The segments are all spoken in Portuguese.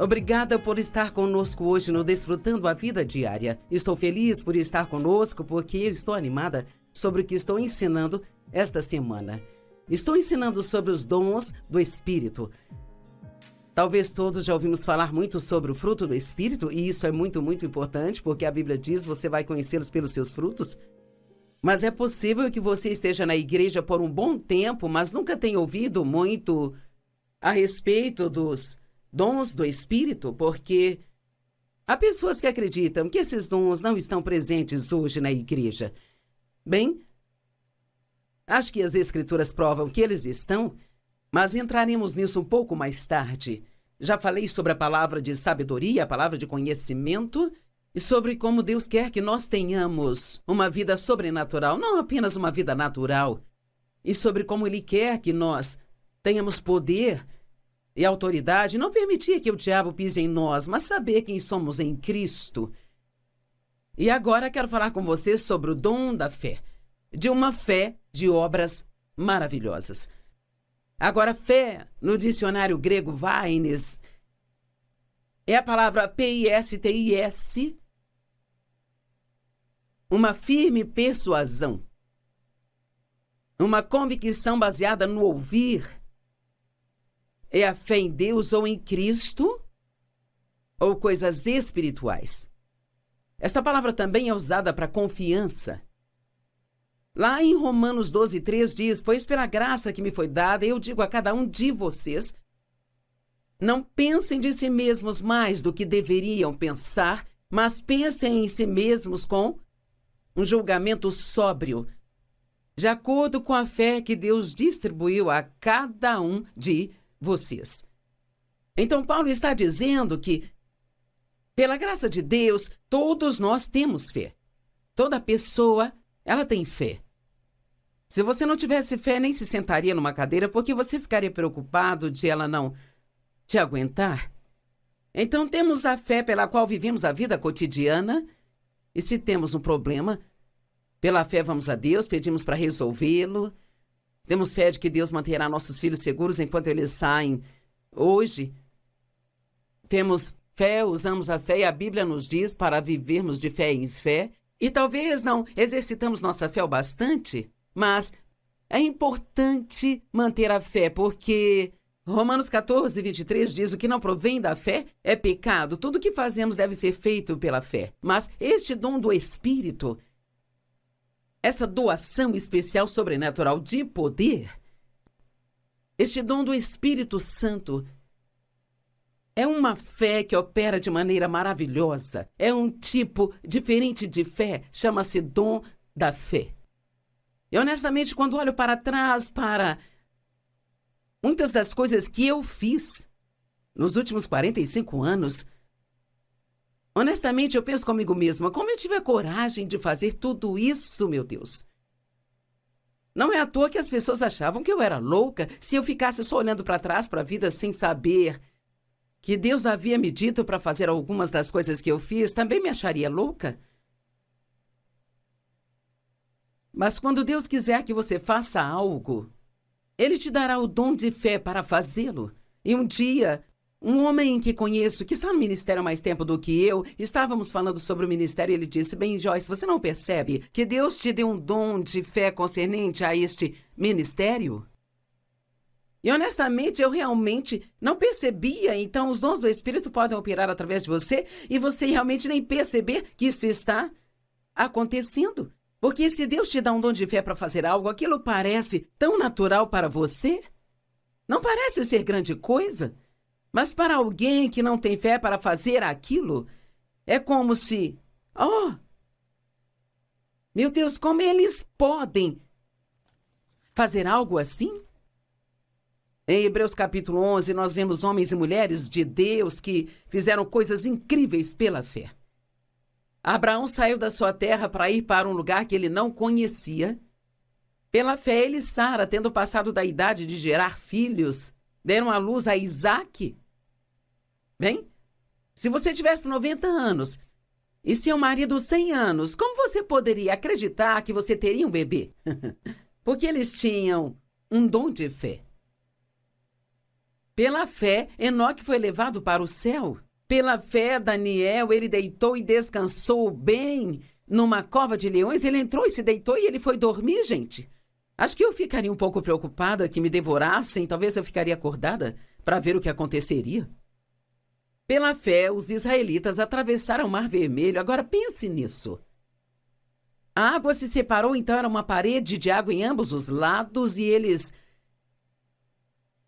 Obrigada por estar conosco hoje no Desfrutando a Vida Diária. Estou feliz por estar conosco porque eu estou animada sobre o que estou ensinando esta semana. Estou ensinando sobre os dons do Espírito. Talvez todos já ouvimos falar muito sobre o fruto do Espírito, e isso é muito, muito importante, porque a Bíblia diz que você vai conhecê-los pelos seus frutos. Mas é possível que você esteja na igreja por um bom tempo, mas nunca tenha ouvido muito a respeito dos dons do Espírito, porque há pessoas que acreditam que esses dons não estão presentes hoje na igreja. Bem, acho que as Escrituras provam que eles estão, mas entraremos nisso um pouco mais tarde. Já falei sobre a palavra de sabedoria, a palavra de conhecimento, e sobre como Deus quer que nós tenhamos uma vida sobrenatural, não apenas uma vida natural, e sobre como Ele quer que nós tenhamos poder e autoridade, não permitir que o diabo pise em nós, mas saber quem somos em Cristo. E agora quero falar com você sobre o dom da fé, de uma fé de obras maravilhosas. Agora, fé, no dicionário grego Vaines, é a palavra P-I-S-T-I-S, uma firme persuasão, uma convicção baseada no ouvir. É a fé em Deus ou em Cristo, ou coisas espirituais. Esta palavra também é usada para confiança. Lá em Romanos 12:3 diz: pois pela graça que me foi dada, eu digo a cada um de vocês, não pensem de si mesmos mais do que deveriam pensar, mas pensem em si mesmos com um julgamento sóbrio, de acordo com a fé que Deus distribuiu a cada um de vocês. Então, Paulo está dizendo que, pela graça de Deus, todos nós temos fé. Toda pessoa, ela tem fé. Se você não tivesse fé, nem se sentaria numa cadeira, porque você ficaria preocupado de ela não te aguentar. Então, temos a fé pela qual vivemos a vida cotidiana, e se temos um problema, pela fé vamos a Deus, pedimos para resolvê-lo. Temos fé de que Deus manterá nossos filhos seguros enquanto eles saem hoje. Temos fé, usamos a fé, e a Bíblia nos diz para vivermos de fé em fé. E talvez não exercitamos nossa fé o bastante, mas é importante manter a fé, porque Romanos 14:23 diz: o que não provém da fé é pecado. Tudo o que fazemos deve ser feito pela fé. Mas este dom do Espírito, essa doação especial sobrenatural de poder, este dom do Espírito Santo, é uma fé que opera de maneira maravilhosa. É um tipo diferente de fé, chama-se dom da fé. E honestamente, quando olho para trás, para muitas das coisas que eu fiz nos últimos 45 anos, honestamente, eu penso comigo mesma, como eu tive a coragem de fazer tudo isso, meu Deus? Não é à toa que as pessoas achavam que eu era louca se eu ficasse só olhando para trás para a vida sem saber que Deus havia me dito para fazer algumas das coisas que eu fiz, também me acharia louca. Mas quando Deus quiser que você faça algo, Ele te dará o dom de fé para fazê-lo. E um dia, um homem que conheço, que está no ministério há mais tempo do que eu, estávamos falando sobre o ministério e ele disse: bem, Joyce, você não percebe que Deus te deu um dom de fé concernente a este ministério? E honestamente, eu realmente não percebia. Então, os dons do Espírito podem operar através de você e você realmente nem perceber que isso está acontecendo. Porque se Deus te dá um dom de fé para fazer algo, aquilo parece tão natural para você. Não parece ser grande coisa. Mas para alguém que não tem fé para fazer aquilo, é como se... oh, meu Deus, como eles podem fazer algo assim? Em Hebreus capítulo 11, nós vemos homens e mulheres de Deus que fizeram coisas incríveis pela fé. Abraão saiu da sua terra para ir para um lugar que ele não conhecia. Pela fé, ele e Sara, tendo passado da idade de gerar filhos, deram à luz a Isaque. Bem, se você tivesse 90 anos e seu marido 100 anos, como você poderia acreditar que você teria um bebê? Porque eles tinham um dom de fé. Pela fé, Enoque foi levado para o céu. Pela fé, Daniel, ele deitou e descansou bem numa cova de leões. Ele entrou e se deitou e ele foi dormir, gente. Acho que eu ficaria um pouco preocupada que me devorassem. Talvez eu ficaria acordada para ver o que aconteceria. Pela fé, os israelitas atravessaram o Mar Vermelho. Agora pense nisso. A água se separou, então era uma parede de água em ambos os lados e eles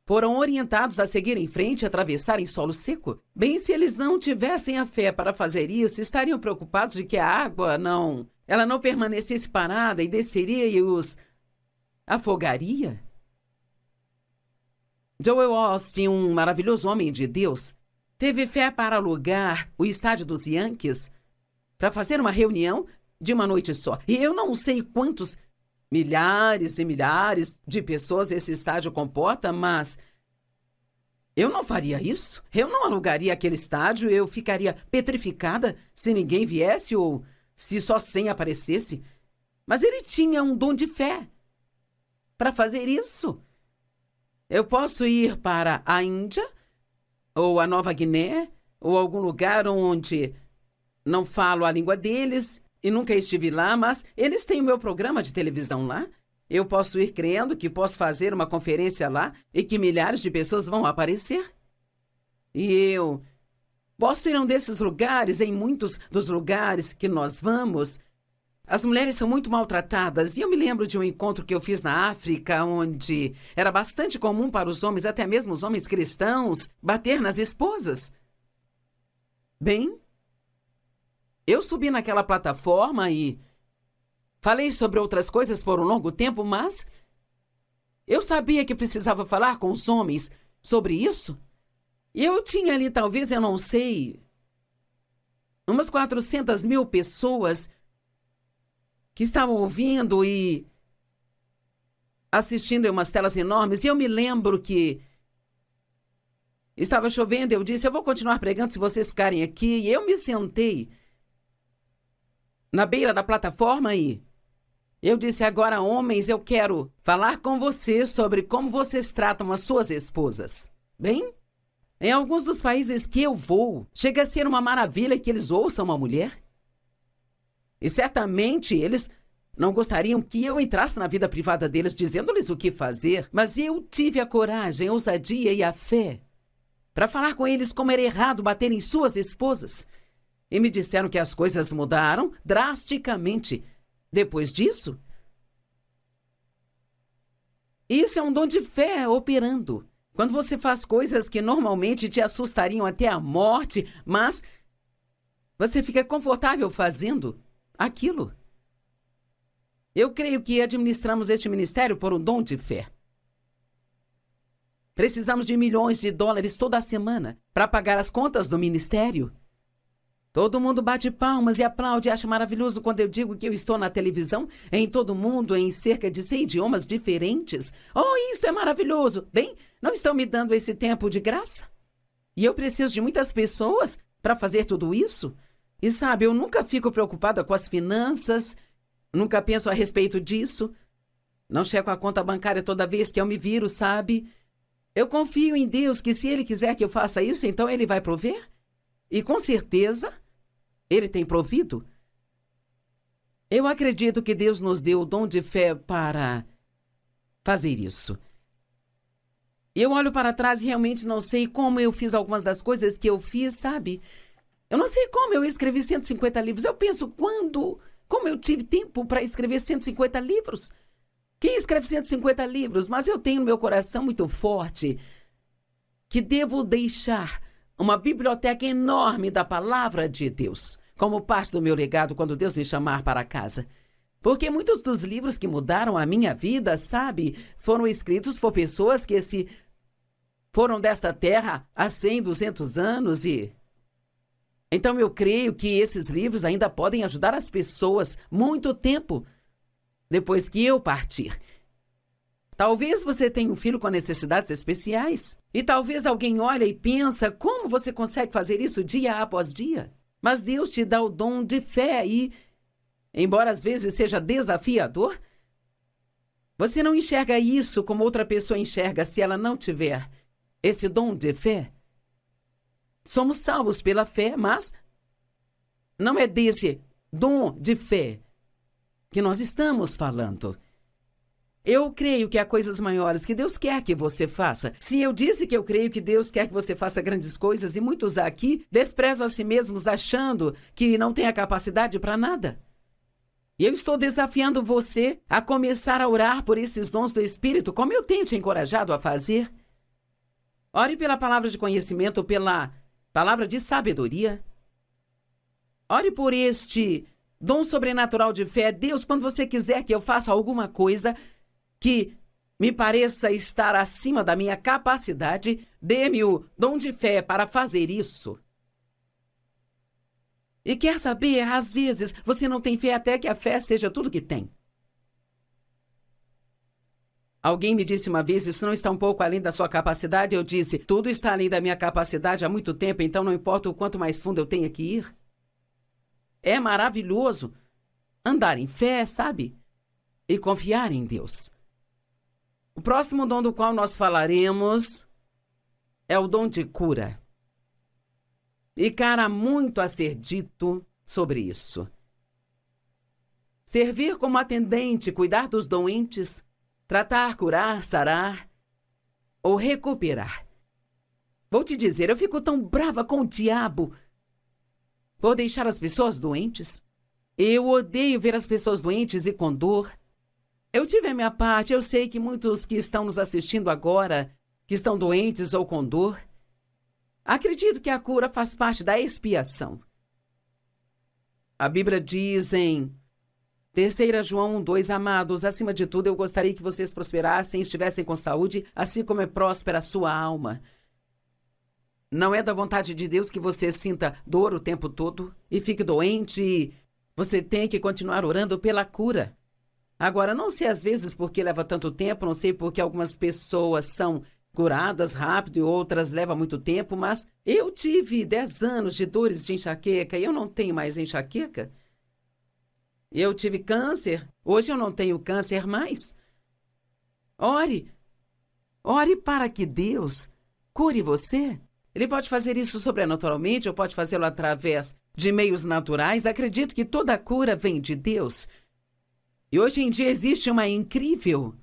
foram orientados a seguir em frente e atravessar em solo seco. Bem, se eles não tivessem a fé para fazer isso, estariam preocupados de que a água não permanecesse parada e desceria e os afogaria. Joel Osteen, um maravilhoso homem de Deus, teve fé para alugar o estádio dos Yankees para fazer uma reunião de uma noite só. E eu não sei quantos milhares e milhares de pessoas esse estádio comporta, mas eu não faria isso. Eu não alugaria aquele estádio, eu ficaria petrificada se ninguém viesse ou se só 100 aparecesse. Mas ele tinha um dom de fé para fazer isso. Eu posso ir para a Índia, ou a Nova Guiné, ou algum lugar onde não falo a língua deles e nunca estive lá, mas eles têm o meu programa de televisão lá. Eu posso ir crendo que posso fazer uma conferência lá e que milhares de pessoas vão aparecer. E eu posso ir a um desses lugares, em muitos dos lugares que nós vamos. As mulheres são muito maltratadas, e eu me lembro de um encontro que eu fiz na África, onde era bastante comum para os homens, até mesmo os homens cristãos, bater nas esposas. Bem, eu subi naquela plataforma e falei sobre outras coisas por um longo tempo, mas eu sabia que precisava falar com os homens sobre isso. E eu tinha ali, talvez, eu não sei, umas 400 mil pessoas que estavam ouvindo e assistindo em umas telas enormes. E eu me lembro que estava chovendo, eu disse, eu vou continuar pregando se vocês ficarem aqui. E eu me sentei na beira da plataforma e eu disse, agora, homens, eu quero falar com vocês sobre como vocês tratam as suas esposas. Bem, em alguns dos países que eu vou, chega a ser uma maravilha que eles ouçam uma mulher. E certamente eles não gostariam que eu entrasse na vida privada deles dizendo-lhes o que fazer, mas eu tive a coragem, a ousadia e a fé para falar com eles como era errado bater em suas esposas. E me disseram que as coisas mudaram drasticamente depois disso. Isso é um dom de fé operando. Quando você faz coisas que normalmente te assustariam até a morte, mas você fica confortável fazendo aquilo. Eu creio que administramos este ministério por um dom de fé. Precisamos de milhões de dólares toda semana para pagar as contas do ministério. Todo mundo bate palmas e aplaude e acha maravilhoso quando eu digo que eu estou na televisão, em todo o mundo, em cerca de 100 idiomas diferentes. Oh, isso é maravilhoso! Bem, não estão me dando esse tempo de graça? E eu preciso de muitas pessoas para fazer tudo isso? E sabe, eu nunca fico preocupada com as finanças, nunca penso a respeito disso. Não checo a conta bancária toda vez que eu me viro, sabe? Eu confio em Deus que se Ele quiser que eu faça isso, então Ele vai prover. E com certeza, Ele tem provido. Eu acredito que Deus nos deu o dom de fé para fazer isso. Eu olho para trás e realmente não sei como eu fiz algumas das coisas que eu fiz, sabe? Eu não sei como eu escrevi 150 livros. Eu penso como eu tive tempo para escrever 150 livros. Quem escreve 150 livros? Mas eu tenho no meu coração muito forte que devo deixar uma biblioteca enorme da palavra de Deus como parte do meu legado quando Deus me chamar para casa. Porque muitos dos livros que mudaram a minha vida, sabe, foram escritos por pessoas que foram desta terra há 100, 200 anos e... Então eu creio que esses livros ainda podem ajudar as pessoas muito tempo depois que eu partir. Talvez você tenha um filho com necessidades especiais. E talvez alguém olhe e pensa, como você consegue fazer isso dia após dia? Mas Deus te dá o dom de fé e, embora às vezes seja desafiador, você não enxerga isso como outra pessoa enxerga se ela não tiver esse dom de fé. Somos salvos pela fé, mas não é desse dom de fé que nós estamos falando. Eu creio que há coisas maiores que Deus quer que você faça. Sim, eu disse que eu creio que Deus quer que você faça grandes coisas e muitos aqui desprezam a si mesmos achando que não têm a capacidade para nada. E eu estou desafiando você a começar a orar por esses dons do Espírito, como eu tenho te encorajado a fazer. Ore pela palavra de conhecimento, pela palavra de sabedoria. Ore por este dom sobrenatural de fé. Deus, quando você quiser que eu faça alguma coisa que me pareça estar acima da minha capacidade, dê-me o dom de fé para fazer isso. E quer saber, às vezes, você não tem fé até que a fé seja tudo que tem. Alguém me disse uma vez, isso não está um pouco além da sua capacidade? Eu disse, tudo está além da minha capacidade há muito tempo, então não importa o quanto mais fundo eu tenha que ir. É maravilhoso andar em fé, sabe? E confiar em Deus. O próximo dom do qual nós falaremos é o dom de cura. E cara, há muito a ser dito sobre isso. Servir como atendente, cuidar dos doentes, tratar, curar, sarar ou recuperar. Vou te dizer, eu fico tão brava com o diabo por deixar as pessoas doentes. Eu odeio ver as pessoas doentes e com dor. Eu tive a minha parte, eu sei que muitos que estão nos assistindo agora, que estão doentes ou com dor, acredito que a cura faz parte da expiação. A Bíblia diz em 3 João 1:2, amados, acima de tudo eu gostaria que vocês prosperassem e estivessem com saúde, assim como é próspera a sua alma. Não é da vontade de Deus que você sinta dor o tempo todo e fique doente e você tem que continuar orando pela cura. Agora, não sei às vezes por que leva tanto tempo, não sei por que algumas pessoas são curadas rápido e outras levam muito tempo, mas eu tive 10 anos de dores de enxaqueca e eu não tenho mais enxaqueca. Eu tive câncer, hoje eu não tenho câncer mais. Ore para que Deus cure você. Ele pode fazer isso sobrenaturalmente ou pode fazê-lo através de meios naturais. Acredito que toda cura vem de Deus. E hoje em dia existe uma incrível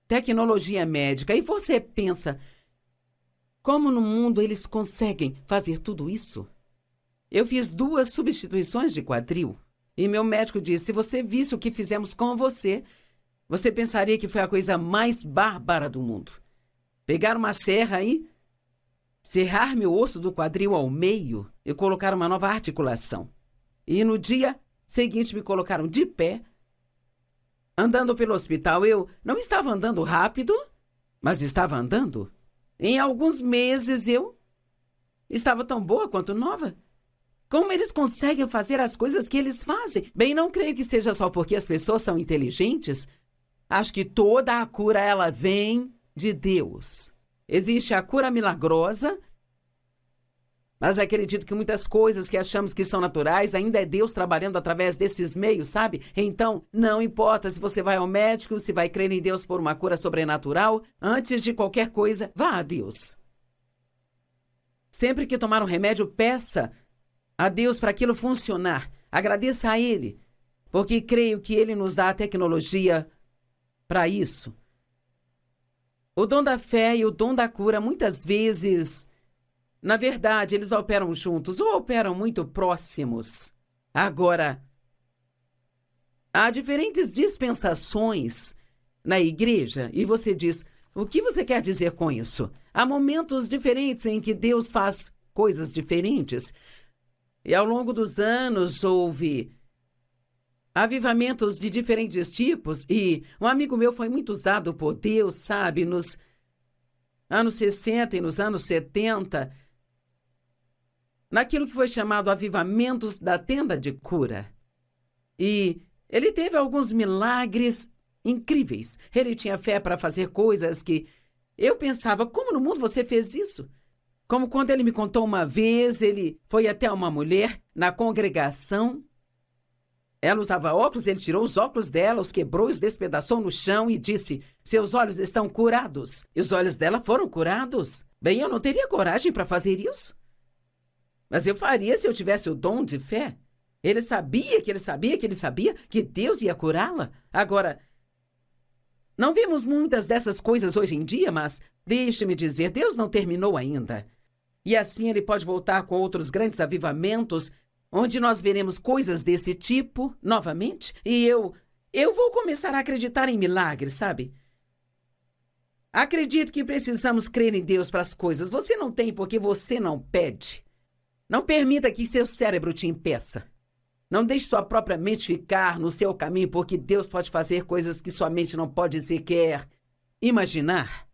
tecnologia médica. E você pensa, como no mundo eles conseguem fazer tudo isso? Eu fiz 2 substituições de quadril. E meu médico disse, se você visse o que fizemos com você, você pensaria que foi a coisa mais bárbara do mundo. Pegar uma serra e serrar meu osso do quadril ao meio e colocar uma nova articulação. E no dia seguinte me colocaram de pé, andando pelo hospital. Eu não estava andando rápido, mas estava andando. Em alguns meses eu estava tão boa quanto nova. Como eles conseguem fazer as coisas que eles fazem? Bem, não creio que seja só porque as pessoas são inteligentes. Acho que toda a cura, ela vem de Deus. Existe a cura milagrosa, mas acredito que muitas coisas que achamos que são naturais, ainda é Deus trabalhando através desses meios, sabe? Então, não importa se você vai ao médico, se vai crer em Deus por uma cura sobrenatural, antes de qualquer coisa, vá a Deus. Sempre que tomar um remédio, peça a Deus para aquilo funcionar. Agradeça a Ele, porque creio que Ele nos dá a tecnologia para isso. O dom da fé e o dom da cura, muitas vezes, na verdade, eles operam juntos ou operam muito próximos. Agora, há diferentes dispensações na igreja e você diz, o que você quer dizer com isso? Há momentos diferentes em que Deus faz coisas diferentes. E ao longo dos anos houve avivamentos de diferentes tipos e um amigo meu foi muito usado por Deus, sabe, nos anos 60 e nos anos 70, naquilo que foi chamado avivamentos da tenda de cura. E ele teve alguns milagres incríveis. Ele tinha fé para fazer coisas que eu pensava, como no mundo você fez isso? Como quando ele me contou uma vez, ele foi até uma mulher na congregação Ela usava óculos, ele tirou os óculos dela, os quebrou, os despedaçou no chão e disse: seus olhos estão curados. E os olhos dela foram curados. Bem, eu não teria coragem para fazer isso. Mas eu faria se eu tivesse o dom de fé. Ele sabia que Deus ia curá-la. Agora, não vemos muitas dessas coisas hoje em dia, mas deixe-me dizer, Deus não terminou ainda. E assim ele pode voltar com outros grandes avivamentos, onde nós veremos coisas desse tipo novamente. E eu vou começar a acreditar em milagres, sabe? Acredito que precisamos crer em Deus para as coisas. Você não tem porque você não pede. Não permita que seu cérebro te impeça. Não deixe sua própria mente ficar no seu caminho, porque Deus pode fazer coisas que sua mente não pode sequer imaginar.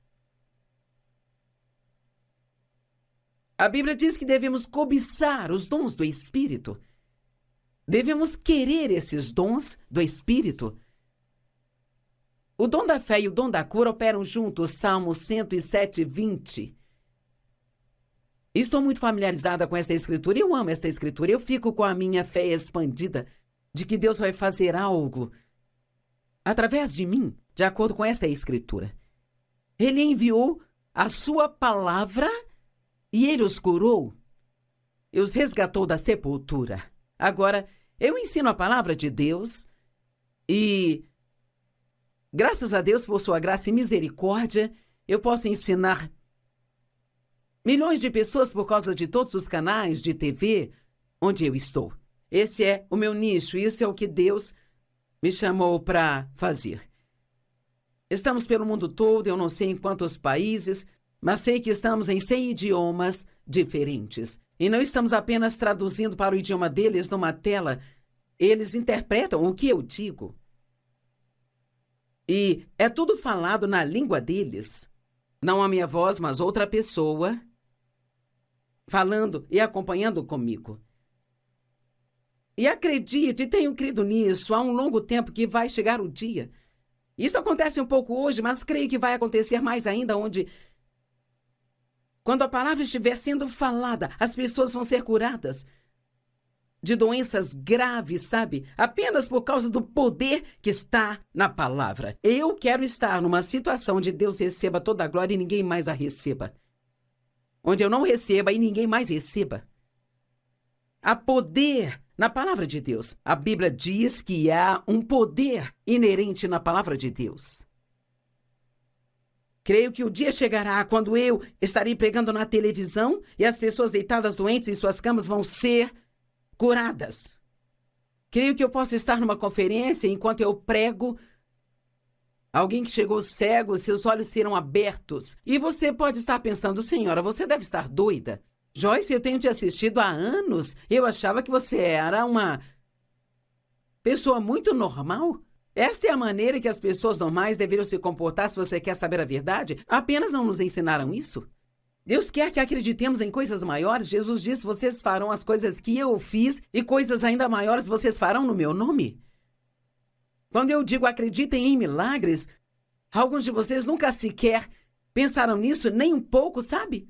A Bíblia diz que devemos cobiçar os dons do Espírito. Devemos querer esses dons do Espírito. O dom da fé e o dom da cura operam juntos, Salmo 107, 20. Estou muito familiarizada com esta escritura e eu amo esta escritura. Eu fico com a minha fé expandida de que Deus vai fazer algo através de mim, de acordo com esta escritura. Ele enviou a sua palavra e ele os curou e os resgatou da sepultura. Agora, eu ensino a palavra de Deus e, graças a Deus por sua graça e misericórdia, eu posso ensinar milhões de pessoas por causa de todos os canais de TV onde eu estou. Esse é o meu nicho, isso é o que Deus me chamou para fazer. Estamos pelo mundo todo, eu não sei em quantos países, mas sei que estamos em 100 idiomas diferentes. E não estamos apenas traduzindo para o idioma deles numa tela, eles interpretam o que eu digo. E é tudo falado na língua deles. Não a minha voz, mas outra pessoa falando e acompanhando comigo. E acredito e tenho crido nisso há um longo tempo que vai chegar o dia. Isso acontece um pouco hoje, mas creio que vai acontecer mais ainda quando a palavra estiver sendo falada, as pessoas vão ser curadas de doenças graves, sabe? Apenas por causa do poder que está na palavra. Eu quero estar numa situação onde Deus receba toda a glória e ninguém mais a receba. Onde eu não receba e ninguém mais receba. Há poder na palavra de Deus. A Bíblia diz que há um poder inerente na palavra de Deus. Creio que o dia chegará quando eu estarei pregando na televisão e as pessoas deitadas doentes em suas camas vão ser curadas. Creio que eu posso estar numa conferência enquanto eu prego. Alguém que chegou cego, seus olhos serão abertos. E você pode estar pensando, senhora, você deve estar doida. Joyce, eu tenho te assistido há anos. Eu achava que você era uma pessoa muito normal. Esta é a maneira que as pessoas normais deveriam se comportar se você quer saber a verdade. Apenas não nos ensinaram isso. Deus quer que acreditemos em coisas maiores. Jesus disse, vocês farão as coisas que eu fiz e coisas ainda maiores vocês farão no meu nome. Quando eu digo acreditem em milagres, alguns de vocês nunca sequer pensaram nisso nem um pouco, sabe?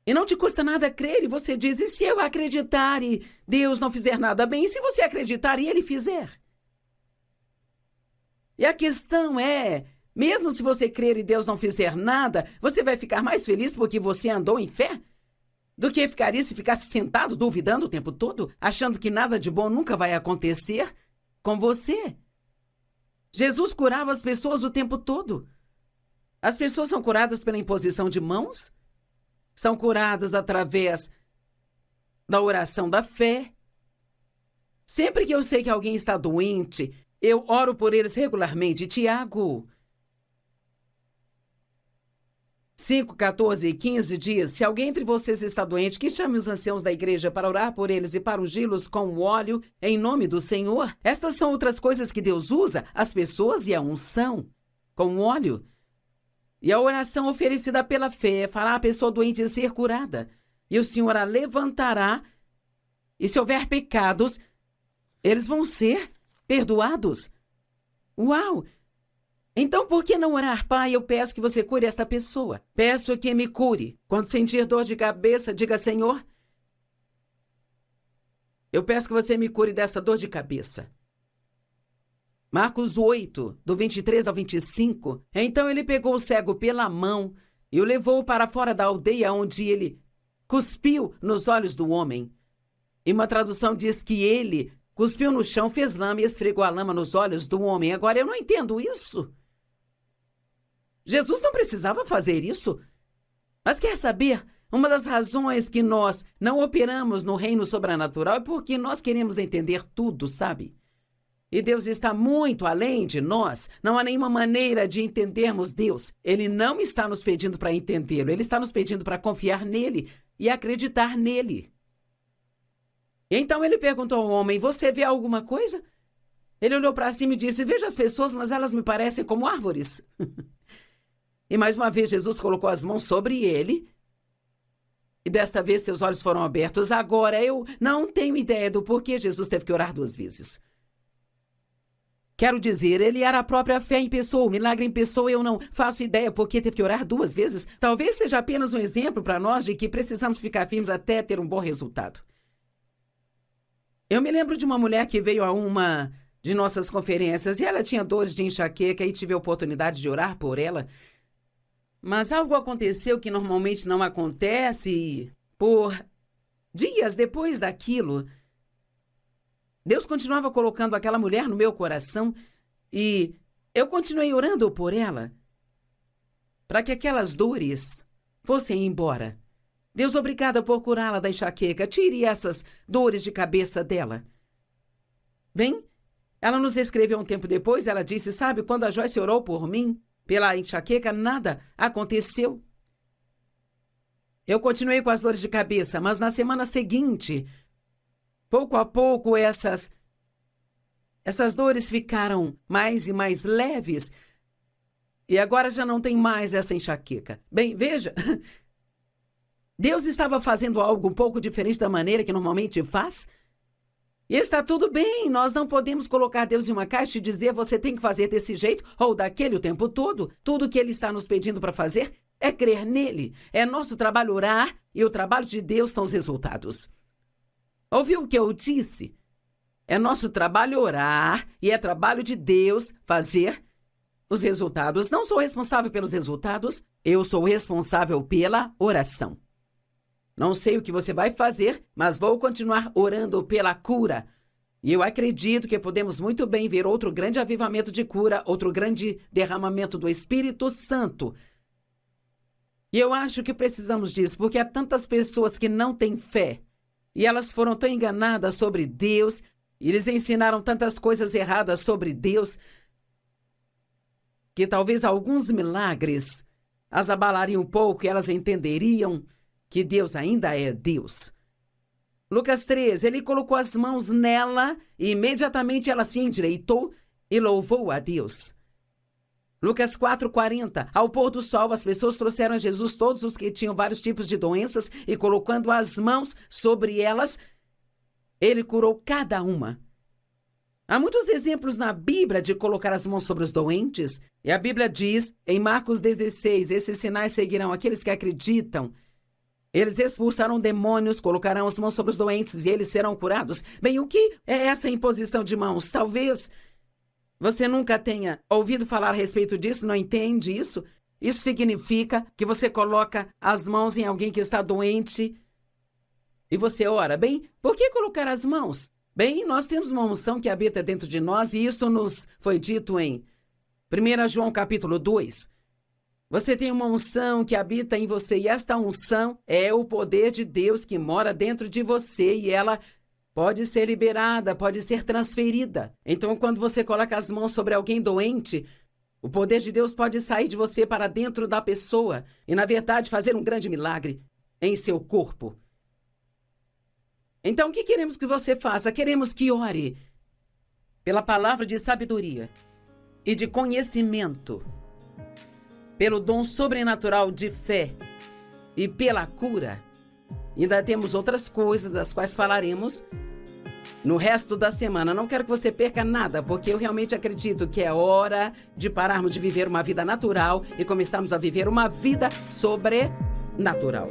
E não te custa nada crer e você diz, e se eu acreditar e Deus não fizer nada bem? E se você acreditar e Ele fizer? E a questão é, mesmo se você crer e Deus não fizer nada, você vai ficar mais feliz porque você andou em fé? Do que ficaria se ficasse sentado duvidando o tempo todo, achando que nada de bom nunca vai acontecer com você? Jesus curava as pessoas o tempo todo. As pessoas são curadas pela imposição de mãos, são curadas através da oração da fé. Sempre que eu sei que alguém está doente, eu oro por eles regularmente. Tiago 5, 14 e 15 diz, se alguém entre vocês está doente, que chame os anciãos da igreja para orar por eles e para ungí-los com o óleo em nome do Senhor. Estas são outras coisas que Deus usa, as pessoas e a unção com o óleo. E a oração oferecida pela fé fará a pessoa doente ser curada. E o Senhor a levantará, e se houver pecados, eles vão ser perdoados. Uau! Então, por que não orar, Pai? Eu peço que você cure esta pessoa. Peço que me cure. Quando sentir dor de cabeça, diga, Senhor, eu peço que você me cure dessa dor de cabeça. Marcos 8, do 23 ao 25. Então ele pegou o cego pela mão e o levou para fora da aldeia, onde ele cuspiu nos olhos do homem. E uma tradução diz que ele cuspiu no chão, fez lama e esfregou a lama nos olhos do homem. Agora, eu não entendo isso. Jesus não precisava fazer isso. Mas quer saber? Uma das razões que nós não operamos no reino sobrenatural é porque nós queremos entender tudo, sabe? E Deus está muito além de nós. Não há nenhuma maneira de entendermos Deus. Ele não está nos pedindo para entendê-lo. Ele está nos pedindo para confiar nele e acreditar nele. Então ele perguntou ao homem, você vê alguma coisa? Ele olhou para cima e disse, vejo as pessoas, mas elas me parecem como árvores. E mais uma vez Jesus colocou as mãos sobre ele. E desta vez seus olhos foram abertos. Agora eu não tenho ideia do porquê Jesus teve que orar 2 vezes. Quero dizer, ele era a própria fé em pessoa, o milagre em pessoa. Eu não faço ideia por que teve que orar 2 vezes. Talvez seja apenas um exemplo para nós de que precisamos ficar firmes até ter um bom resultado. Eu me lembro de uma mulher que veio a uma de nossas conferências e ela tinha dores de enxaqueca e tive a oportunidade de orar por ela. Mas algo aconteceu que normalmente não acontece e, por dias depois daquilo, Deus continuava colocando aquela mulher no meu coração e eu continuei orando por ela para que aquelas dores fossem embora. Deus, obrigada por curá-la da enxaqueca. Tire essas dores de cabeça dela. Bem, ela nos escreveu um tempo depois, ela disse, sabe, quando a Joyce orou por mim, pela enxaqueca, nada aconteceu. Eu continuei com as dores de cabeça, mas na semana seguinte, pouco a pouco, essas dores ficaram mais e mais leves e agora já não tem mais essa enxaqueca. Bem, veja, Deus estava fazendo algo um pouco diferente da maneira que normalmente faz. E está tudo bem, nós não podemos colocar Deus em uma caixa e dizer você tem que fazer desse jeito ou daquele o tempo todo. Tudo que Ele está nos pedindo para fazer é crer nele. É nosso trabalho orar e o trabalho de Deus são os resultados. Ouviu o que eu disse? É nosso trabalho orar e é trabalho de Deus fazer os resultados. Não sou responsável pelos resultados, eu sou responsável pela oração. Não sei o que você vai fazer, mas vou continuar orando pela cura. E eu acredito que podemos muito bem ver outro grande avivamento de cura, outro grande derramamento do Espírito Santo. E eu acho que precisamos disso, porque há tantas pessoas que não têm fé. E elas foram tão enganadas sobre Deus, e eles ensinaram tantas coisas erradas sobre Deus, que talvez alguns milagres as abalariam um pouco e elas entenderiam que Deus ainda é Deus. Lucas 13, ele colocou as mãos nela e imediatamente ela se endireitou e louvou a Deus. Lucas 4:40, ao pôr do sol, as pessoas trouxeram a Jesus todos os que tinham vários tipos de doenças e colocando as mãos sobre elas, ele curou cada uma. Há muitos exemplos na Bíblia de colocar as mãos sobre os doentes, e a Bíblia diz, em Marcos 16, esses sinais seguirão aqueles que acreditam. Eles expulsarão demônios, colocarão as mãos sobre os doentes e eles serão curados. Bem, o que é essa imposição de mãos? Talvez você nunca tenha ouvido falar a respeito disso, não entende isso? Isso significa que você coloca as mãos em alguém que está doente e você ora. Bem, por que colocar as mãos? Bem, nós temos uma unção que habita dentro de nós e isso nos foi dito em 1 João capítulo 2. Você tem uma unção que habita em você e esta unção é o poder de Deus que mora dentro de você e ela pode ser liberada, pode ser transferida. Então, quando você coloca as mãos sobre alguém doente, o poder de Deus pode sair de você para dentro da pessoa e, na verdade, fazer um grande milagre em seu corpo. Então, o que queremos que você faça? Queremos que ore pela palavra de sabedoria e de conhecimento, pelo dom sobrenatural de fé e pela cura. Ainda temos outras coisas das quais falaremos no resto da semana. Não quero que você perca nada, porque eu realmente acredito que é hora de pararmos de viver uma vida natural e começarmos a viver uma vida sobrenatural.